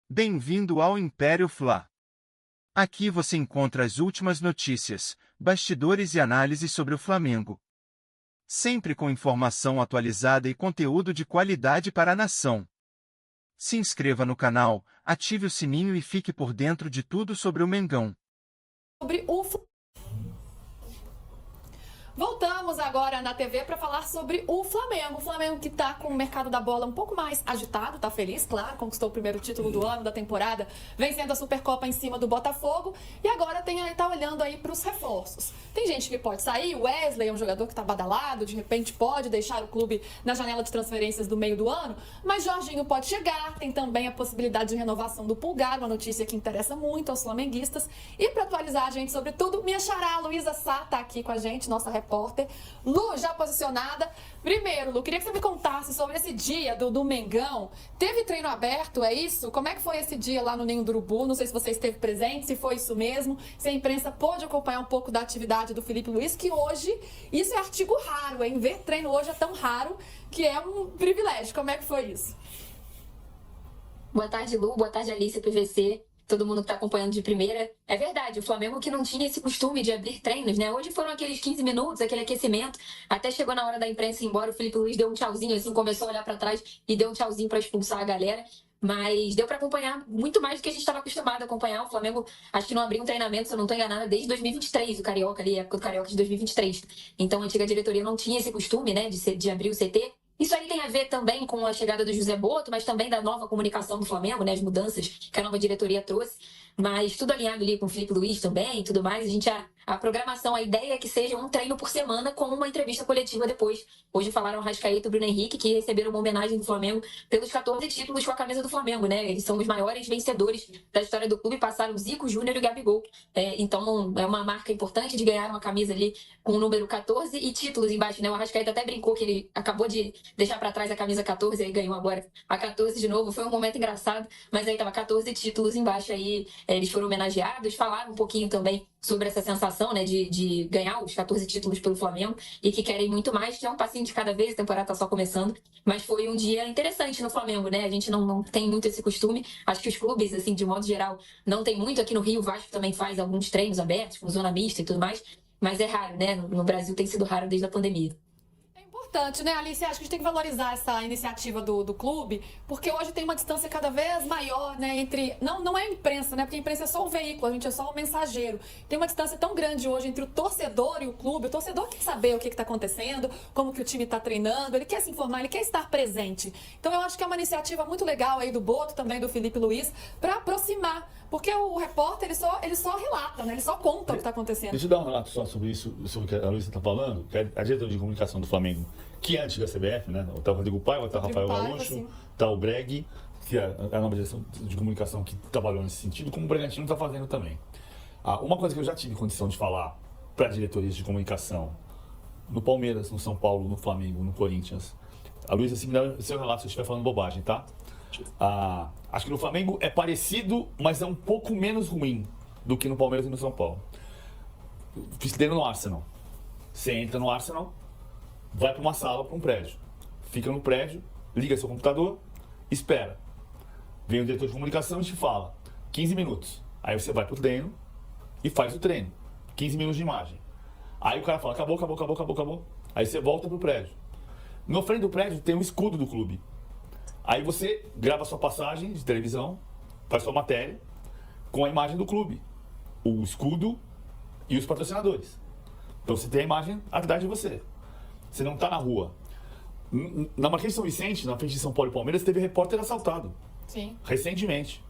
Bem-vindo ao Império Fla. Aqui você encontra as últimas notícias, bastidores e análises sobre o Flamengo. Sempre com informação atualizada e conteúdo de qualidade para a nação. Se inscreva no canal, ative o sininho e fique por dentro de tudo sobre o Mengão. Voltamos agora na TV para falar sobre o Flamengo. O Flamengo que está com o mercado da bola um pouco mais agitado, está feliz, claro, conquistou o primeiro título do ano, da temporada, vencendo a Supercopa em cima do Botafogo e agora está olhando aí para os reforços. Tem gente que pode sair, o Wesley é um jogador que está badalado, de repente pode deixar o clube na janela de transferências do meio do ano, mas Jorginho pode chegar, tem também a possibilidade de renovação do Pulgar, uma notícia que interessa muito aos flamenguistas. E para atualizar a gente sobre tudo, minha xará Luísa Sá está aqui com a gente, nossa repórter. Lu, já posicionada. Primeiro, Lu, queria que você me contasse sobre esse dia do Mengão. Teve treino aberto, é isso? Como é que foi esse dia lá no Ninho do Urubu? Não sei se você esteve presente, se foi isso mesmo. Se a imprensa pôde acompanhar um pouco da atividade do Felipe Luiz, que hoje, isso é artigo raro, hein? Ver treino hoje é tão raro que é um privilégio. Como é que foi isso? Boa tarde, Lu. Boa tarde, Alice, PVC. Todo mundo que está acompanhando de primeira. É verdade, o Flamengo que não tinha esse costume de abrir treinos, né? Hoje foram aqueles 15 minutos, aquele aquecimento. Até chegou na hora da imprensa ir embora, o Felipe Luiz deu um tchauzinho, assim, começou a olhar para trás e deu um tchauzinho para expulsar a galera. Mas deu para acompanhar muito mais do que a gente estava acostumado a acompanhar. O Flamengo, acho que não abriu um treinamento, se eu não estou enganada, desde 2023, o Carioca ali, a época do Carioca de 2023. Então a antiga diretoria não tinha esse costume, né, de abrir o CT. Isso aí tem a ver também com a chegada do José Botto, mas também da nova comunicação do Flamengo, né, as mudanças que a nova diretoria trouxe. Mas tudo alinhado ali com o Felipe Luiz também e tudo mais. A programação, a ideia é que seja um treino por semana com uma entrevista coletiva depois. Hoje falaram Arrascaeta e Bruno Henrique, que receberam uma homenagem do Flamengo pelos 14 títulos com a camisa do Flamengo, né? Eles são os maiores vencedores da história do clube, passaram Zico, Júnior e Gabigol. Então é uma marca importante de ganhar uma camisa ali com o número 14 e títulos embaixo, né? O Arrascaeta até brincou que ele acabou de deixar para trás a camisa 14 e ganhou agora a 14 de novo. Foi um momento engraçado, mas aí tava 14 títulos embaixo aí. Eles foram homenageados, falaram um pouquinho também sobre essa sensação, né, de ganhar os 14 títulos pelo Flamengo e que querem muito mais, que é um passinho de cada vez, a temporada tá só começando, mas foi um dia interessante no Flamengo, né? A gente não tem muito esse costume, acho que os clubes, assim, de modo geral, não tem muito. Aqui no Rio, o Vasco também faz alguns treinos abertos, com zona mista e tudo mais, mas é raro, né? No Brasil tem sido raro desde a pandemia. Importante, né, Alice? Acho que a gente tem que valorizar essa iniciativa do clube, porque hoje tem uma distância cada vez maior, né, entre... Não é a imprensa, né, porque a imprensa é só o veículo, a gente é só o mensageiro. Tem uma distância tão grande hoje entre o torcedor e o clube. O torcedor quer saber o que está acontecendo, como que o time está treinando, ele quer se informar, ele quer estar presente. Então eu acho que é uma iniciativa muito legal aí do Botto, também do Felipe Luiz, para aproximar, porque o repórter, ele só relata, né, ele só conta o que está acontecendo. Deixa eu dar um relato só sobre isso, sobre o que a Luísa está falando, que é a diretoria de comunicação do Flamengo, que é a antiga CBF, né? Tá o Rodrigo Paiva, tá o Rafael Gaúcho, tá o Greg, que é a nova direção de comunicação que trabalhou nesse sentido, como o Bragantino está fazendo também. Uma coisa que eu já tive condição de falar para diretorias de comunicação, no Palmeiras, no São Paulo, no Flamengo, no Corinthians. A Luísa, se me dá seu relato se eu estiver falando bobagem, tá? Acho que no Flamengo é parecido, mas é um pouco menos ruim do que no Palmeiras e no São Paulo. Fiz treino no Arsenal. Você entra no Arsenal, vai para uma sala, para um prédio. Fica no prédio, liga seu computador, espera. Vem o diretor de comunicação e te fala 15 minutos. Aí você vai pro treino e faz o treino. 15 minutos de imagem. Aí o cara fala, acabou. Aí você volta pro prédio. No frente do prédio tem um escudo do clube. Aí você grava sua passagem de televisão, faz sua matéria com a imagem do clube, o escudo e os patrocinadores. Então você tem a imagem atrás de você. Você não está na rua. Na Marquês de São Vicente, na frente de São Paulo e Palmeiras, teve repórter assaltado. Sim. Recentemente.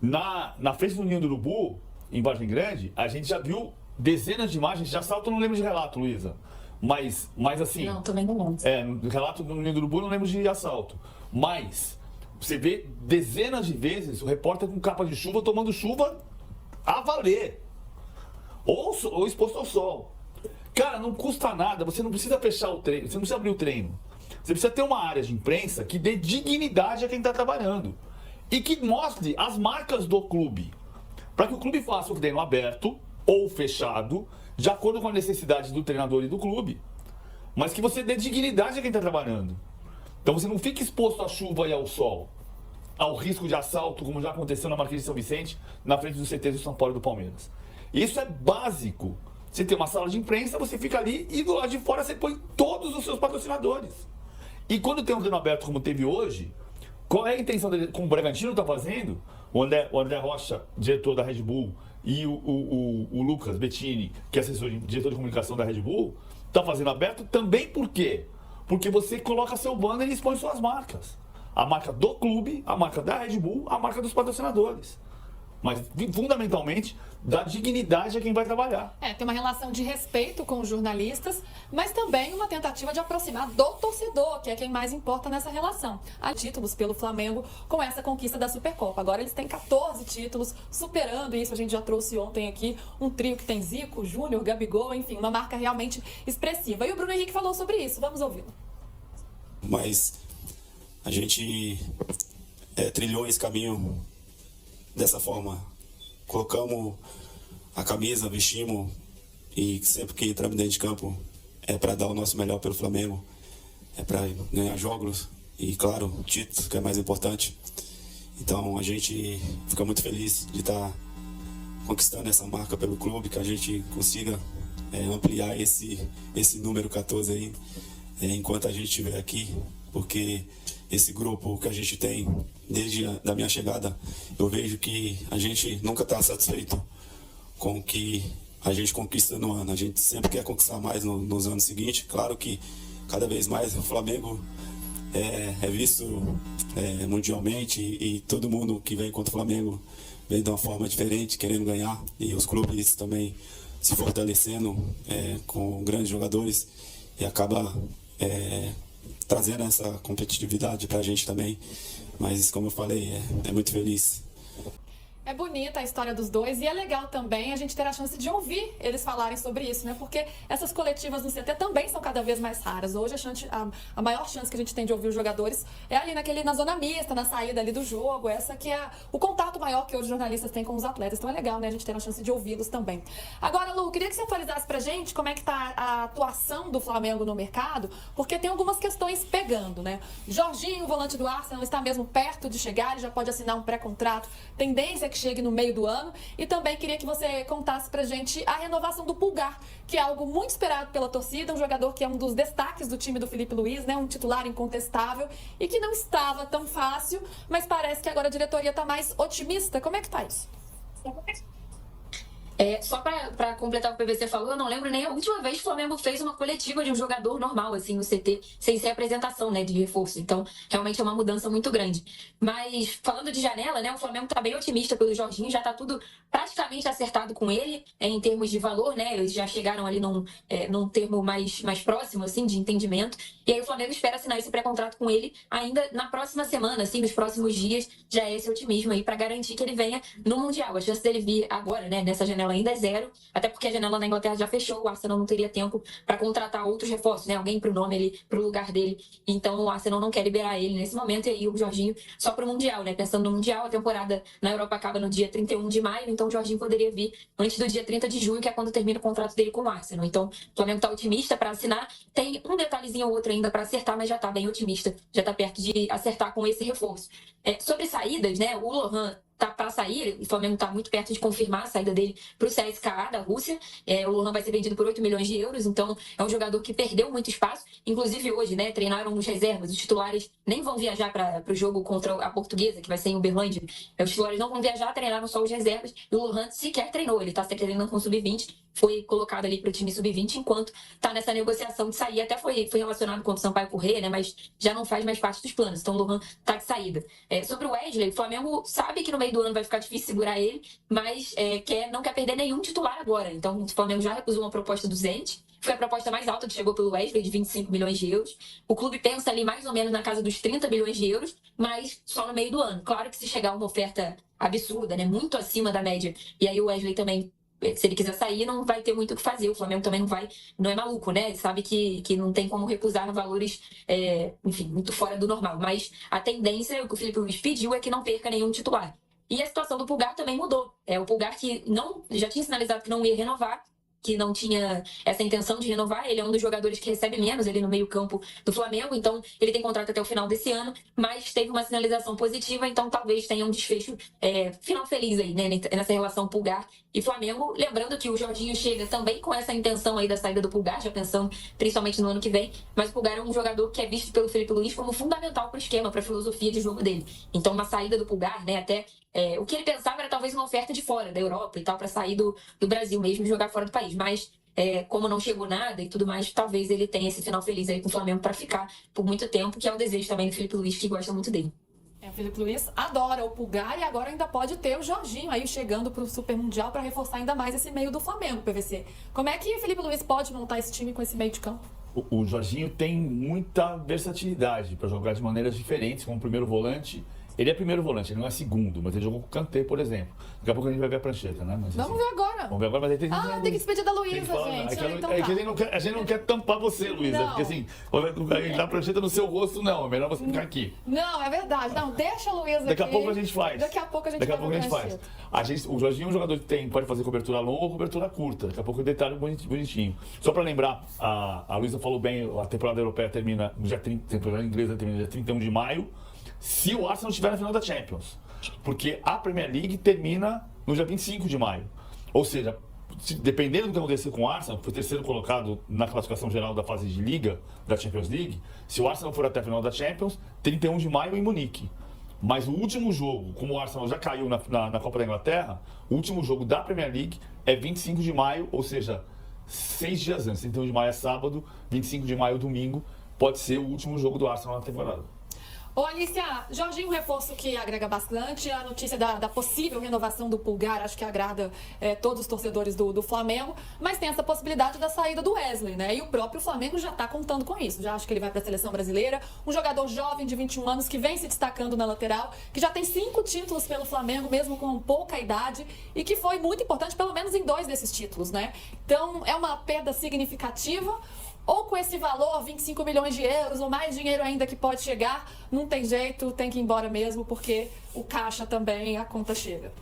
Na frente do Ninho do Urubu, em Vargem Grande, a gente já viu dezenas de imagens de assalto. Eu não lembro de relato, Luísa. Mas assim... Não, também não lembro. No relato do Ninho do Urubu, eu não lembro de assalto. Mas você vê dezenas de vezes o repórter com capa de chuva, tomando chuva a valer. Ou exposto ao sol. Cara, não custa nada, você não precisa fechar o treino, você não precisa abrir o treino. Você precisa ter uma área de imprensa que dê dignidade a quem está trabalhando. E que mostre as marcas do clube. Para que o clube faça o treino aberto ou fechado, de acordo com as necessidades do treinador e do clube. Mas que você dê dignidade a quem está trabalhando. Então você não fique exposto à chuva e ao sol. ao risco de assalto, como já aconteceu na Marquês de São Vicente, na frente do CT do São Paulo e do Palmeiras. Isso é básico. Você tem uma sala de imprensa, você fica ali e do lado de fora você põe todos os seus patrocinadores. E quando tem um treino aberto como teve hoje, qual é a intenção dele? Como o Bragantino está fazendo, o André Rocha, diretor da Red Bull, e o Lucas Bettini, que é diretor de comunicação da Red Bull, está fazendo aberto também por quê? Porque você coloca seu banner e expõe suas marcas. A marca do clube, a marca da Red Bull, a marca dos patrocinadores. Mas, fundamentalmente, dá dignidade a quem vai trabalhar. Tem uma relação de respeito com os jornalistas, mas também uma tentativa de aproximar do torcedor, que é quem mais importa nessa relação. Há títulos pelo Flamengo com essa conquista da Supercopa. Agora eles têm 14 títulos, superando isso. A gente já trouxe ontem aqui um trio que tem Zico, Júnior, Gabigol, enfim, uma marca realmente expressiva. E o Bruno Henrique falou sobre isso. Vamos ouvi-lo. Mas a gente trilhou esse caminho dessa forma, colocamos a camisa, vestimos e sempre que entramos dentro de campo é para dar o nosso melhor pelo Flamengo, é para ganhar jogos e, claro, títulos, que é mais importante. Então a gente fica muito feliz de estar conquistando essa marca pelo clube, que a gente consiga ampliar esse número 14 aí enquanto a gente estiver aqui, porque esse grupo que a gente tem desde a minha chegada, eu vejo que a gente nunca está satisfeito com o que a gente conquista no ano. A gente sempre quer conquistar mais nos anos seguintes. Claro que cada vez mais o Flamengo é visto mundialmente e todo mundo que vem contra o Flamengo vem de uma forma diferente, querendo ganhar. E os clubes também se fortalecendo com grandes jogadores e acaba trazendo essa competitividade para a gente também, mas como eu falei, é muito feliz. É bonita a história dos dois e é legal também a gente ter a chance de ouvir eles falarem sobre isso, né? Porque essas coletivas no CT também são cada vez mais raras. Hoje a maior chance que a gente tem de ouvir os jogadores é ali na zona mista, na saída ali do jogo. Essa que é o contato maior que hoje os jornalistas têm com os atletas. Então é legal, né? A gente ter a chance de ouvi-los também. Agora, Lu, queria que você atualizasse pra gente como é que tá a atuação do Flamengo no mercado, porque tem algumas questões pegando, né? Jorginho, volante do Arsenal, está mesmo perto de chegar, ele já pode assinar um pré-contrato. Tendência é que chegue no meio do ano. E também queria que você contasse pra gente a renovação do Pulgar, que é algo muito esperado pela torcida, um jogador que é um dos destaques do time do Felipe Luiz, né? Um titular incontestável e que não estava tão fácil, mas parece que agora a diretoria está mais otimista. Como é que tá isso? Só para completar o que o PVC falou, eu não lembro nem a última vez que o Flamengo fez uma coletiva de um jogador normal, assim, no CT, sem ser apresentação, né, de reforço. Então, realmente é uma mudança muito grande. Mas, falando de janela, né, o Flamengo tá bem otimista pelo Jorginho, já tá tudo praticamente acertado com ele, em termos de valor, né, eles já chegaram ali num termo mais próximo, assim, de entendimento. E aí o Flamengo espera assinar esse pré-contrato com ele ainda na próxima semana, assim, nos próximos dias, já é esse otimismo aí para garantir que ele venha no Mundial. A chance dele vir agora, né, nessa janela ainda é zero, até porque a janela na Inglaterra já fechou, o Arsenal não teria tempo para contratar outros reforços, né? Alguém pro nome ali, pro lugar dele. Então o Arsenal não quer liberar ele nesse momento, e aí o Jorginho só pro Mundial, né? Pensando no Mundial, a temporada na Europa acaba no dia 31 de maio, então o Jorginho poderia vir antes do dia 30 de junho, que é quando termina o contrato dele com o Arsenal. Então o Flamengo tá otimista para assinar, tem um detalhezinho ou outro ainda para acertar, mas já tá bem otimista, já tá perto de acertar com esse reforço. Sobre saídas, né? O Lohan tá para sair, o Flamengo está muito perto de confirmar a saída dele para o CSKA da Rússia. O Lohan vai ser vendido por 8 milhões de euros, então é um jogador que perdeu muito espaço. Inclusive hoje, né, treinaram os reservas, os titulares nem vão viajar para o jogo contra a Portuguesa, que vai ser em Uberlândia. Os titulares não vão viajar, treinaram só os reservas, e o Lohan sequer treinou, ele está treinando com o Sub-20, foi colocado ali para o time Sub-20, enquanto está nessa negociação de sair, até foi relacionado com o Sampaio Corrêa, né, mas já não faz mais parte dos planos, então o Lohan está de saída. Sobre o Wesley, o Flamengo sabe que no meio do ano vai ficar difícil segurar ele, mas não quer perder nenhum titular agora. Então o Flamengo já recusou uma proposta do Zenit, foi a proposta mais alta que chegou pelo Wesley, de 25 milhões de euros. O clube pensa ali mais ou menos na casa dos 30 milhões de euros, mas só no meio do ano. Claro que se chegar uma oferta absurda, né, muito acima da média, e aí o Wesley também, se ele quiser sair, não vai ter muito o que fazer. O Flamengo também não é maluco, né? Ele sabe que não tem como recusar valores, enfim, muito fora do normal. Mas a tendência, o que o Felipe Luiz pediu, é que não perca nenhum titular. E a situação do Pulgar também mudou. O Pulgar, que já tinha sinalizado que não ia renovar, que não tinha essa intenção de renovar. Ele é um dos jogadores que recebe menos ali no meio-campo do Flamengo, então ele tem contrato até o final desse ano, mas teve uma sinalização positiva, então talvez tenha um desfecho final feliz aí, né, nessa relação Pulgar e Flamengo. Lembrando que o Jorginho chega também com essa intenção aí da saída do Pulgar, já pensando principalmente no ano que vem, mas o Pulgar é um jogador que é visto pelo Felipe Luiz como fundamental para o esquema, para a filosofia de jogo dele. Então, uma saída do Pulgar, né, até o que ele pensava era talvez uma oferta de fora, da Europa e tal, para sair do Brasil mesmo e jogar fora do país. Mas, como não chegou nada e tudo mais, talvez ele tenha esse final feliz aí com o Flamengo para ficar por muito tempo, que é o desejo também do Felipe Luiz, que gosta muito dele. O Felipe Luiz adora o Pulgar e agora ainda pode ter o Jorginho aí chegando para o Super Mundial para reforçar ainda mais esse meio do Flamengo, PVC. Como é que o Felipe Luiz pode montar esse time com esse meio de campo? O Jorginho tem muita versatilidade para jogar de maneiras diferentes, como primeiro volante. Ele é primeiro volante, ele não é segundo, mas ele jogou com o Kanté, por exemplo. Daqui a pouco a gente vai ver a prancheta, né? Mas, Vamos ver agora. Vamos ver agora, mas aí tem que despedir da Luísa, gente. É que a gente não quer tampar você, Luísa, porque assim, vai dar a prancheta no seu rosto, não. É melhor você ficar aqui. Não, é verdade. Não, deixa a Luísa aqui. Daqui a pouco a gente faz. Daqui a pouco a gente faz. O Jorginho é um jogador que pode fazer cobertura longa ou cobertura curta. Daqui a pouco o detalhe bonitinho. Só para lembrar, a Luísa falou bem, a temporada europeia termina no dia 30, a temporada inglesa termina no dia 31 de maio. Se o Arsenal estiver na final da Champions. Porque a Premier League termina no dia 25 de maio. Ou seja, dependendo do que acontecer com o Arsenal, que foi terceiro colocado na classificação geral da fase de Liga da Champions League, se o Arsenal for até a final da Champions, 31 de maio em Munique. Mas o último jogo, como o Arsenal já caiu na Copa da Inglaterra, o último jogo da Premier League é 25 de maio, ou seja, 6 dias antes. 31 de maio é sábado, 25 de maio domingo, pode ser o último jogo do Arsenal na temporada. Ô, Alicia, Jorginho, um reforço que agrega bastante. A notícia da possível renovação do Pulgar, acho que agrada todos os torcedores do Flamengo. Mas tem essa possibilidade da saída do Wesley, né? E o próprio Flamengo já está contando com isso. Já acho que ele vai para a seleção brasileira. Um jogador jovem de 21 anos que vem se destacando na lateral, que já tem 5 títulos pelo Flamengo, mesmo com pouca idade, e que foi muito importante, pelo menos em 2 desses títulos, né? Então, é uma perda significativa. Ou com esse valor, 25 milhões de euros, ou mais dinheiro ainda que pode chegar, não tem jeito, tem que ir embora mesmo, porque o caixa também, a conta chega.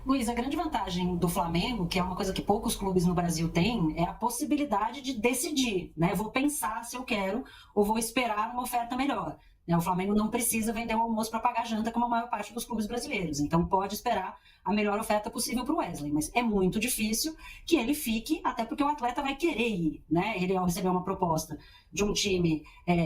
Luiz, a grande vantagem do Flamengo, que é uma coisa que poucos clubes no Brasil têm, é a possibilidade de decidir, né? Eu vou pensar se eu quero ou vou esperar uma oferta melhor. O Flamengo não precisa vender o almoço para pagar janta como a maior parte dos clubes brasileiros. Então pode esperar a melhor oferta possível para o Wesley. Mas é muito difícil que ele fique, até porque o atleta vai querer ir, né? Ele, ao receber uma proposta de um time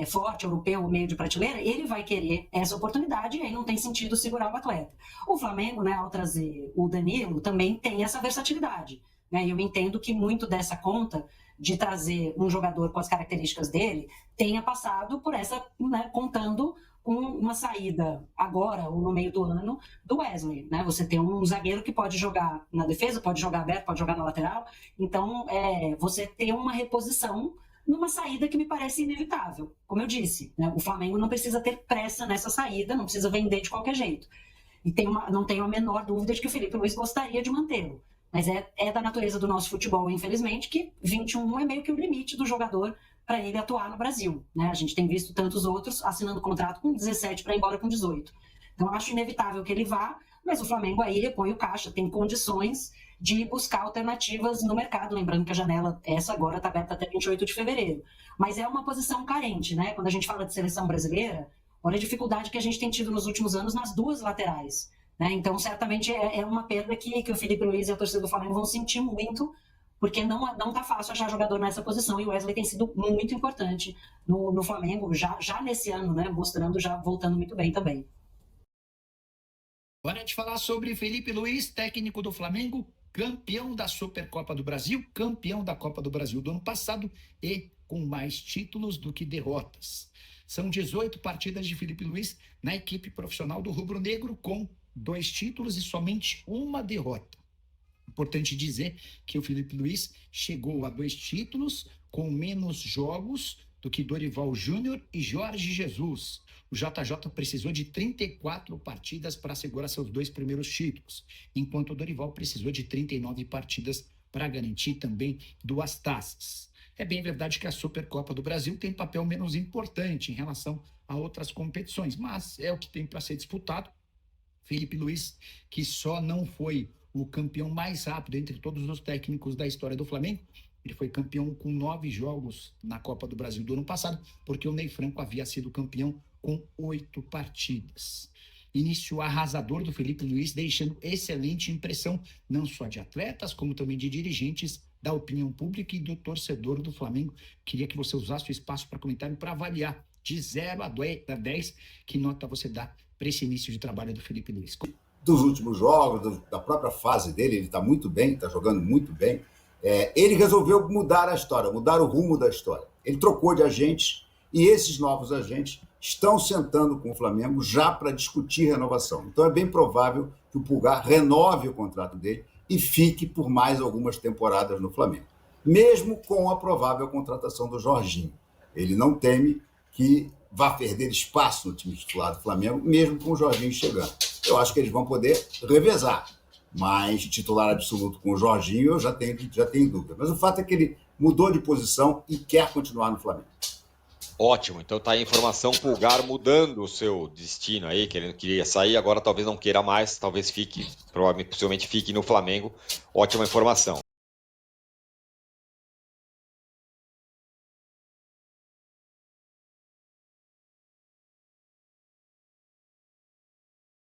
forte, europeu, meio de prateleira, ele vai querer essa oportunidade e aí não tem sentido segurar o atleta. O Flamengo, né, ao trazer o Danilo, também tem essa versatilidade. Né? Eu entendo que muito dessa conta de trazer um jogador com as características dele tenha passado por essa, né, contando com uma saída agora ou no meio do ano do Wesley, né? Você tem um zagueiro que pode jogar na defesa, pode jogar aberto, pode jogar na lateral, então você tem uma reposição numa saída que me parece inevitável. Como eu disse, né? O Flamengo não precisa ter pressa nessa saída, não precisa vender de qualquer jeito. E não tenho a menor dúvida de que o Felipe Luiz gostaria de mantê-lo. Mas é da natureza do nosso futebol, infelizmente, que 21 é meio que o limite do jogador para ele atuar no Brasil. Né? A gente tem visto tantos outros assinando contrato com 17 para ir embora com 18. Então, acho inevitável que ele vá, mas o Flamengo aí repõe o caixa, tem condições de buscar alternativas no mercado. Lembrando que a janela, essa agora, está aberta até 28 de fevereiro. Mas é uma posição carente, né? Quando a gente fala de seleção brasileira, olha a dificuldade que a gente tem tido nos últimos anos nas 2 laterais. Né? Então, certamente é uma perda que o Felipe Luiz e a torcida do Flamengo vão sentir muito, porque não está fácil achar jogador nessa posição, e o Wesley tem sido muito importante no Flamengo, já nesse ano, né? Mostrando, já voltando muito bem também. Hora de falar sobre Felipe Luiz, técnico do Flamengo, campeão da Supercopa do Brasil, campeão da Copa do Brasil do ano passado e com mais títulos do que derrotas. São 18 partidas de Felipe Luiz na equipe profissional do Rubro Negro, com 2 títulos e somente 1 derrota. Importante dizer que o Felipe Luiz chegou a 2 títulos com menos jogos do que Dorival Júnior e Jorge Jesus. O JJ precisou de 34 partidas para assegurar seus 2 primeiros títulos, enquanto o Dorival precisou de 39 partidas para garantir também 2 taças. É bem verdade que a Supercopa do Brasil tem papel menos importante em relação a outras competições, mas é o que tem para ser disputado. Felipe Luiz, que só não foi o campeão mais rápido entre todos os técnicos da história do Flamengo. Ele foi campeão com 9 jogos na Copa do Brasil do ano passado, porque o Ney Franco havia sido campeão com 8 partidas. Início arrasador do Felipe Luiz, deixando excelente impressão, não só de atletas, como também de dirigentes, da opinião pública e do torcedor do Flamengo. Queria que você usasse o espaço para comentário para avaliar de 0 a 10, que nota você dá para esse início de trabalho do Felipe Luiz. Dos últimos jogos, da própria fase dele, ele está muito bem, está jogando muito bem. Ele resolveu mudar a história, mudar o rumo da história. Ele trocou de agentes e esses novos agentes estão sentando com o Flamengo já para discutir renovação. Então é bem provável que o Pulgar renove o contrato dele e fique por mais algumas temporadas no Flamengo, mesmo com a provável contratação do Jorginho. Ele não teme que vá perder espaço no time titular do Flamengo, mesmo com o Jorginho chegando. Eu acho que eles vão poder revezar, mas titular absoluto com o Jorginho eu já tenho dúvida. Mas o fato é que ele mudou de posição e quer continuar no Flamengo. Ótimo, então tá aí a informação, Pulgar mudando o seu destino aí, que ele não queria sair, agora talvez não queira mais, talvez fique, possivelmente fique no Flamengo. Ótima informação.